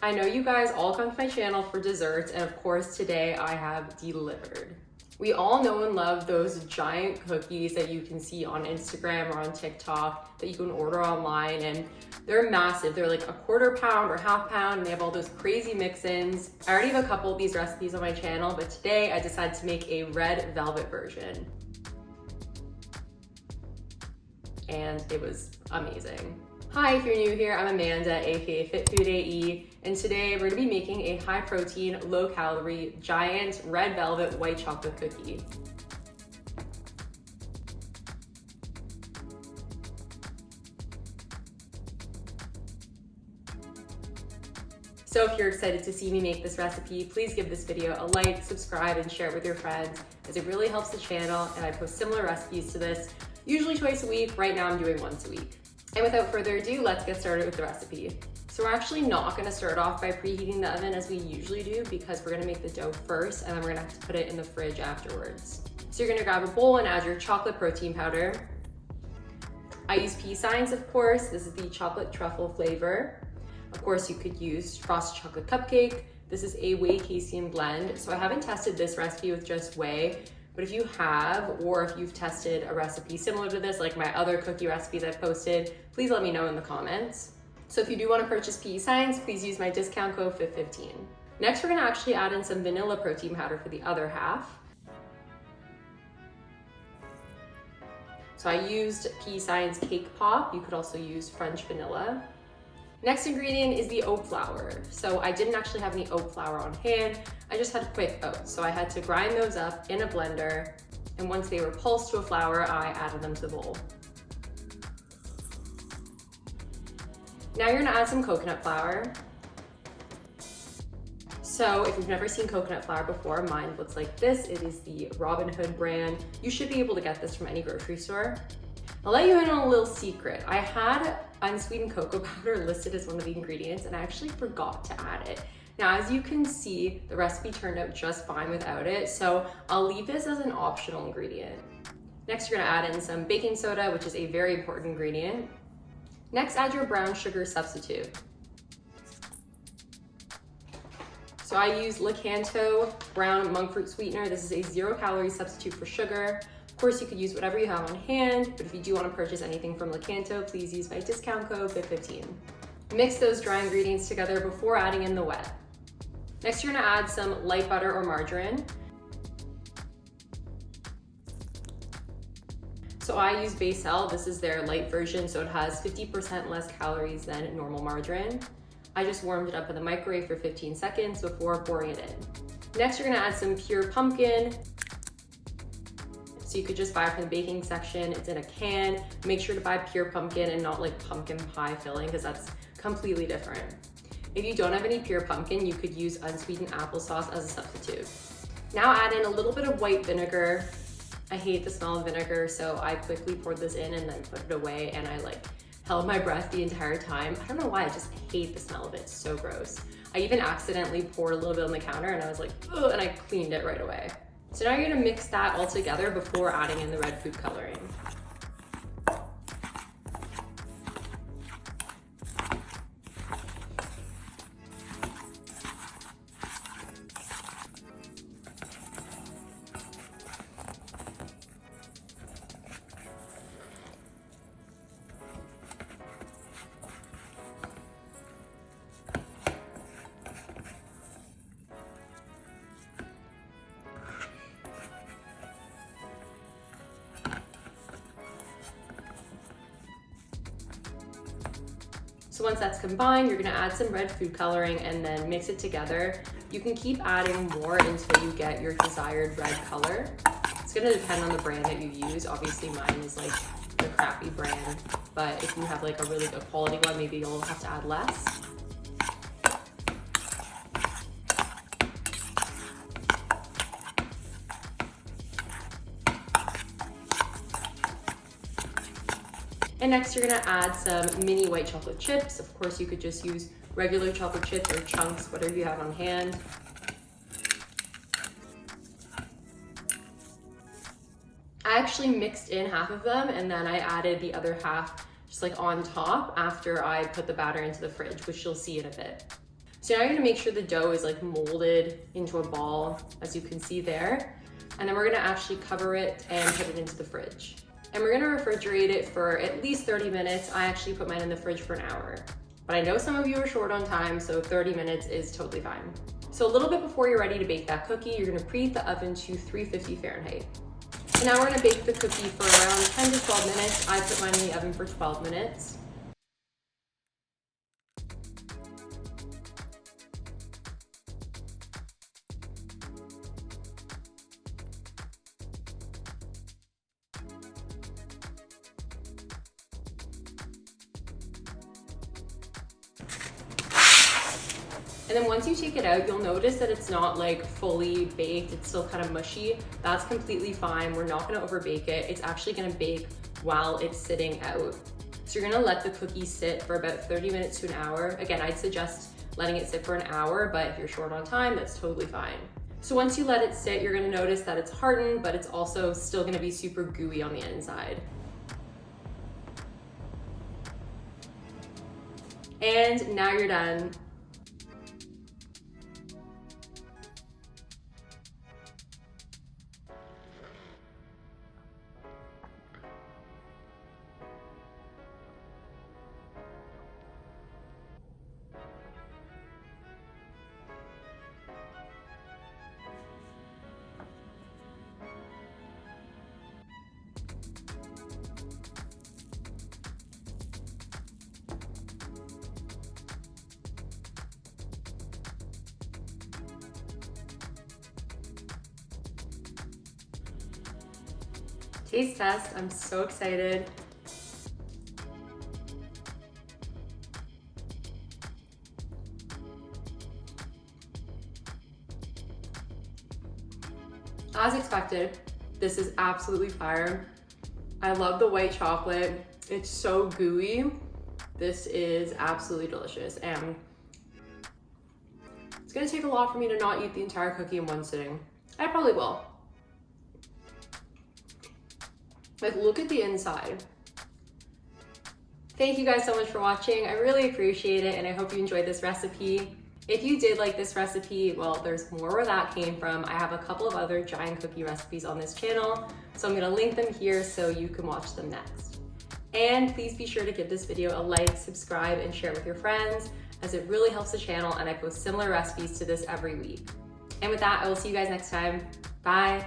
I know you guys all come to my channel for desserts, and of course today I have delivered. We all know and love those giant cookies that you can see on Instagram or on TikTok that you can order online, and they're massive. They're like a quarter pound or half pound, and they have all those crazy mix-ins. I already have a couple of these recipes on my channel, but today I decided to make a red velvet version. And it was amazing. Hi, if you're new here, I'm Amanda, aka Fit Food AE, and today we're gonna be making a high protein, low calorie, giant red velvet white chocolate cookie. So if you're excited to see me make this recipe, please give this video a like, subscribe, and share it with your friends, as it really helps the channel, and I post similar recipes to this, usually twice a week. Right now I'm doing once a week. And without further ado, let's get started with the recipe. So we're actually not gonna start off by preheating the oven as we usually do, because we're gonna make the dough first and then we're gonna have to put it in the fridge afterwards. So you're gonna grab a bowl and add your chocolate protein powder. I use Peace Signs, of course. This is the chocolate truffle flavor. Of course, you could use frosted chocolate cupcake. This is a whey casein blend. So I haven't tested this recipe with just whey, but if you have, or if you've tested a recipe similar to this, like my other cookie recipes I've posted, please let me know in the comments. So if you do want to purchase Peace Signs, please use my discount code FIT15. Next, we're gonna actually add in some vanilla protein powder for the other half. So I used Peace Signs Cake Pop. You could also use French vanilla. Next ingredient is the oat flour. So I didn't actually have any oat flour on hand. I just had quick oats. So I had to grind those up in a blender. And once they were pulsed to a flour, I added them to the bowl. Now you're gonna add some coconut flour. So if you've never seen coconut flour before, mine looks like this. It is the Robin Hood brand. You should be able to get this from any grocery store. I'll let you in on a little secret. I had unsweetened cocoa powder listed as one of the ingredients, and I actually forgot to add it. Now, as you can see, the recipe turned out just fine without it, so I'll leave this as an optional ingredient. Next, you're gonna add in some baking soda, which is a very important ingredient. Next, add your brown sugar substitute. So I use Lakanto brown monk fruit sweetener. This is a 0-calorie substitute for sugar. Of course, you could use whatever you have on hand, but if you do want to purchase anything from Lakanto, please use my discount code FIT15. Mix those dry ingredients together before adding in the wet. Next, you're gonna add some light butter or margarine. So I use Basel. This is their light version, so it has 50% less calories than normal margarine. I just warmed it up in the microwave for 15 seconds before pouring it in. Next, you're gonna add some pure pumpkin. So you could just buy it from the baking section. It's in a can. Make sure to buy pure pumpkin and not like pumpkin pie filling, because that's completely different. If you don't have any pure pumpkin, you could use unsweetened applesauce as a substitute. Now add in a little bit of white vinegar. I hate the smell of vinegar, so I quickly poured this in and then put it away, and I held my breath the entire time. I don't know why, I just hate the smell of it. It's so gross. I even accidentally poured a little bit on the counter and I was like, ugh, and I cleaned it right away. So now you're gonna mix that all together before adding in the red food coloring. So once that's combined, you're gonna add some red food coloring and then mix it together. You can keep adding more until you get your desired red color. It's gonna depend on the brand that you use. Obviously mine is like the crappy brand, but if you have like a really good quality one, maybe you'll have to add less. And next you're gonna add some mini white chocolate chips. Of course, you could just use regular chocolate chips or chunks, whatever you have on hand. I actually mixed in half of them and then I added the other half just like on top after I put the batter into the fridge, which you'll see in a bit. So now you're gonna make sure the dough is like molded into a ball, as you can see there. And then we're gonna actually cover it and put it into the fridge. And we're gonna refrigerate it for at least 30 minutes. I actually put mine in the fridge for an hour. But I know some of you are short on time, so 30 minutes is totally fine. So a little bit before you're ready to bake that cookie, you're gonna preheat the oven to 350 Fahrenheit. So now we're gonna bake the cookie for around 10 to 12 minutes. I put mine in the oven for 12 minutes. And then once you take it out, you'll notice that it's not like fully baked, it's still kind of mushy. That's completely fine. We're not gonna overbake it. It's actually gonna bake while it's sitting out. So you're gonna let the cookie sit for about 30 minutes to an hour. Again, I'd suggest letting it sit for an hour, but if you're short on time, that's totally fine. So once you let it sit, you're gonna notice that it's hardened, but it's also still gonna be super gooey on the inside. And now you're done. Taste test, I'm so excited. As expected, this is absolutely fire. I love the white chocolate. It's so gooey. This is absolutely delicious, and it's gonna take a lot for me to not eat the entire cookie in one sitting. I probably will. Like, look at the inside. Thank you guys so much for watching. I really appreciate it, and I hope you enjoyed this recipe. If you did like this recipe, well, there's more where that came from. I have a couple of other giant cookie recipes on this channel, so I'm gonna link them here so you can watch them next. And please be sure to give this video a like, subscribe, and share it with your friends, as it really helps the channel, and I post similar recipes to this every week. And with that, I will see you guys next time. Bye.